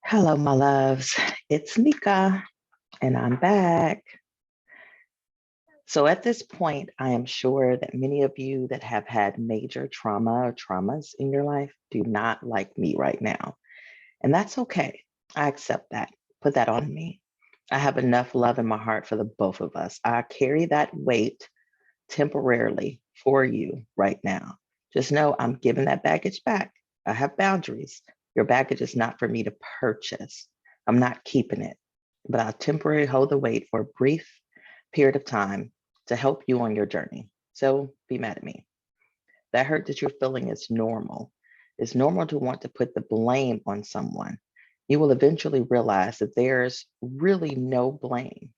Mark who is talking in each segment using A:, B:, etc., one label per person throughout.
A: Hello, my loves. It's Nika, and I'm back. So, at this point, I am sure that many of you that have had major trauma or traumas in your life do not like me right now. And that's okay. I accept that. Put that on me. I have enough love in my heart for the both of us. I carry that weight temporarily for you right now. Just know I'm giving that baggage back. I have boundaries. Your baggage is not for me to purchase. I'm not keeping it, but I'll temporarily hold the weight for a brief period of time to help you on your journey. So be mad at me. That hurt that you're feeling is normal. It's normal to want to put the blame on someone. You will eventually realize that there's really no blame.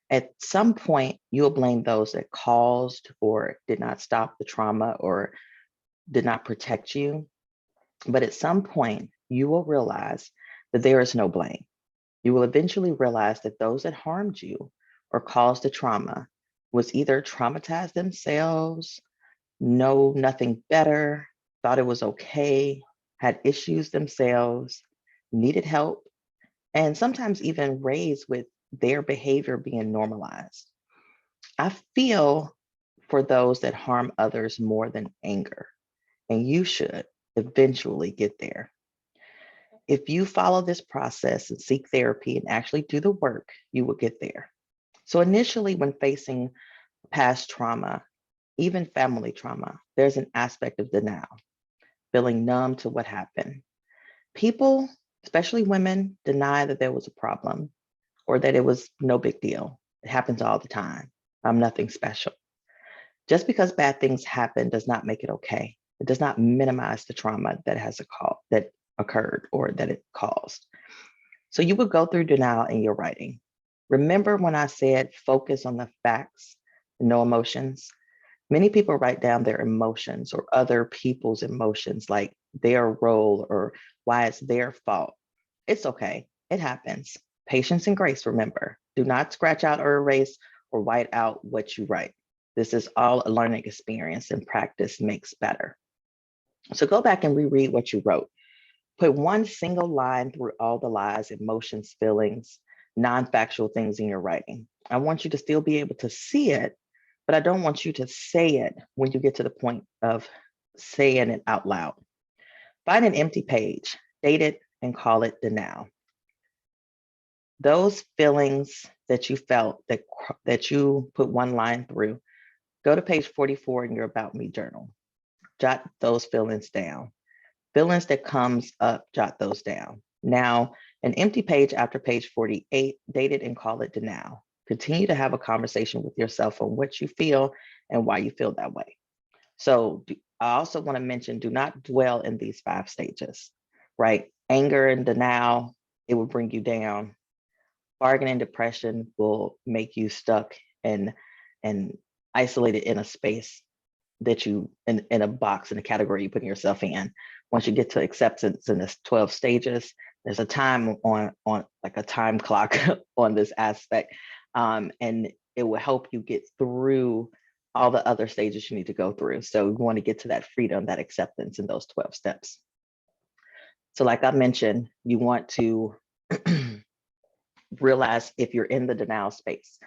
A: At some point, you'll blame those that caused or did not stop the trauma or did not protect you. But at some point, you will realize that there is no blame. You will eventually realize that those that harmed you or caused the trauma was either traumatized themselves, know nothing better, thought it was okay, had issues themselves, needed help, and sometimes even raised with their behavior being normalized. I feel for those that harm others more than anger, and you should eventually get there. If you follow this process and seek therapy and actually do the work, you will get there. So, initially, when facing past trauma, even family trauma, there's an aspect of denial, feeling numb to what happened. People, especially women, deny that there was a problem or that it was no big deal. It happens all the time. I'm nothing special. Just because bad things happen does not make it okay. It does not minimize the trauma that occurred or that it caused. So you would go through denial in your writing. Remember when I said focus on the facts, no emotions? Many people write down their emotions or other people's emotions, like their role or why it's their fault. It's okay. It happens. Patience and grace, remember. Do not scratch out or erase or white out what you write. This is all a learning experience, and practice makes better. So go back and reread what you wrote. Put one single line through all the lies, emotions, feelings, non factual things in your writing. I want you to still be able to see it, but I don't want you to say it when you get to the point of saying it out loud. Find an empty page, date it, and call it the now. Those feelings that you felt that you put one line through, go to page 44 in your About Me journal. Jot those feelings down. Feelings that comes up, jot those down. Now, an empty page after page 48, date it and call it the now. Continue to have a conversation with yourself on what you feel and why you feel that way. So I also want to mention, do not dwell in these 5 stages, right? Anger and denial, it will bring you down. Bargaining and depression will make you stuck and isolated in a space that you in a box in a category you put yourself in. Once you get to acceptance in this 12 stages, there's a time on like a time clock on this aspect, and it will help you get through all the other stages you need to go through. So you want to get to that freedom, that acceptance in those 12 steps. So like I mentioned, you want to realize if you're in the denial space.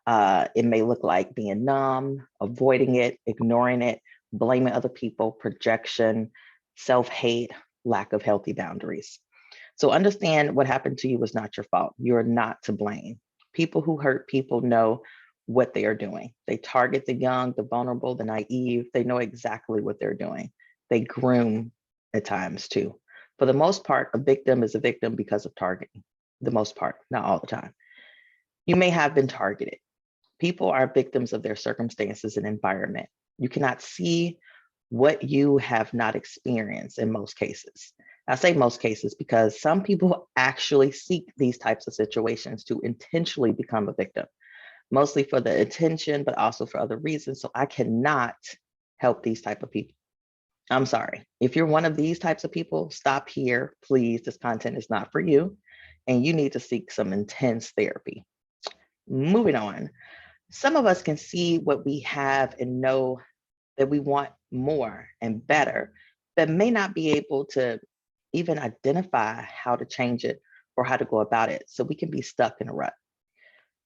A: It may look like being numb, avoiding it, ignoring it, blaming other people, projection, self hate, lack of healthy boundaries. So understand what happened to you was not your fault. You're not to blame. People who hurt people know what they are doing. They target the young, the vulnerable, the naive. They know exactly what they're doing. They groom at times too. For the most part, a victim is a victim because of targeting. The most part, not all the time. You may have been targeted. People are victims of their circumstances and environment. You cannot see what you have not experienced in most cases. I say most cases because some people actually seek these types of situations to intentionally become a victim, mostly for the attention, but also for other reasons. So I cannot help these type of people. I'm sorry. If you're one of these types of people, stop here, please. This content is not for you, and you need to seek some intense therapy. Moving on. Some of us can see what we have and know that we want more and better, but may not be able to even identify how to change it or how to go about it, so we can be stuck in a rut.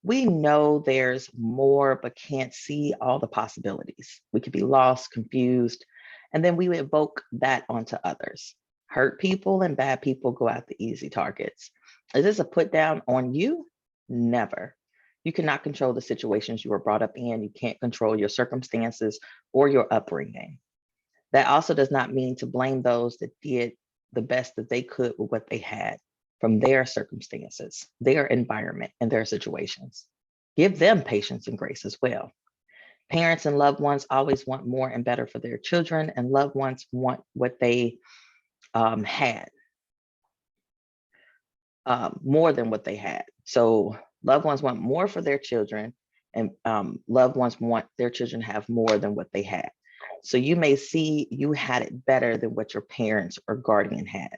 A: We know there's more, but can't see all the possibilities. We could be lost, confused, and then we evoke that onto others. Hurt people and bad people go after easy targets. Is this a put down on you? Never. You cannot control the situations you were brought up in. You can't control your circumstances or your upbringing. That also does not mean to blame those that did the best that they could with what they had from their circumstances, their environment, and their situations. Give them patience and grace as well. Parents and loved ones always want more and better for their children, and loved ones want what they had, more than what they had. So loved ones want more for their children, and loved ones want their children to have more than what they had. So you may see you had it better than what your parents or guardian had.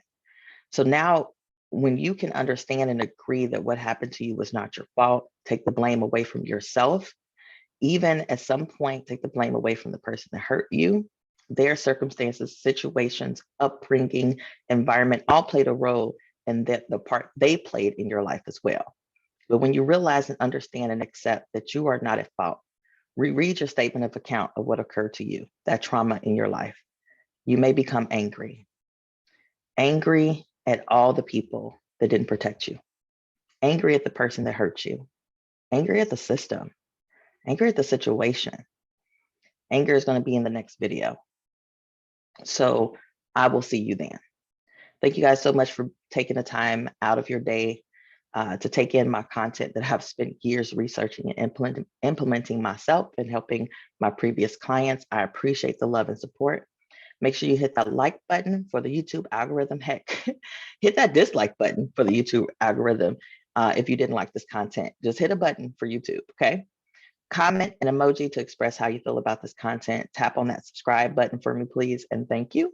A: So now, when you can understand and agree that what happened to you was not your fault, take the blame away from yourself, even at some point, take the blame away from the person that hurt you. Their circumstances, situations, upbringing, environment all played a role in that the part they played in your life as well. But when you realize and understand and accept that you are not at fault, reread your statement of account of what occurred to you, that trauma in your life. You may become angry, angry at all the people that didn't protect you, angry at the person that hurt you, angry at the system, angry at the situation. Anger is going to be in the next video. So I will see you then. Thank you guys so much for taking the time out of your day to take in my content that I've spent years researching and implementing myself and helping my previous clients. I appreciate the love and support. Make sure you hit that like button for the YouTube algorithm. Heck, hit that dislike button for the YouTube algorithm if you didn't like this content. Just hit a button for YouTube, okay? Comment an emoji to express how you feel about this content. Tap on that subscribe button for me, please, and thank you.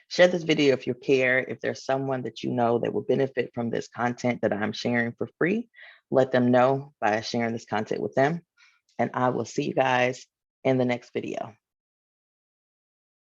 A: Share this video if you care. If there's someone that you know that will benefit from this content that I'm sharing for free, let them know by sharing this content with them. And I will see you guys in the next video.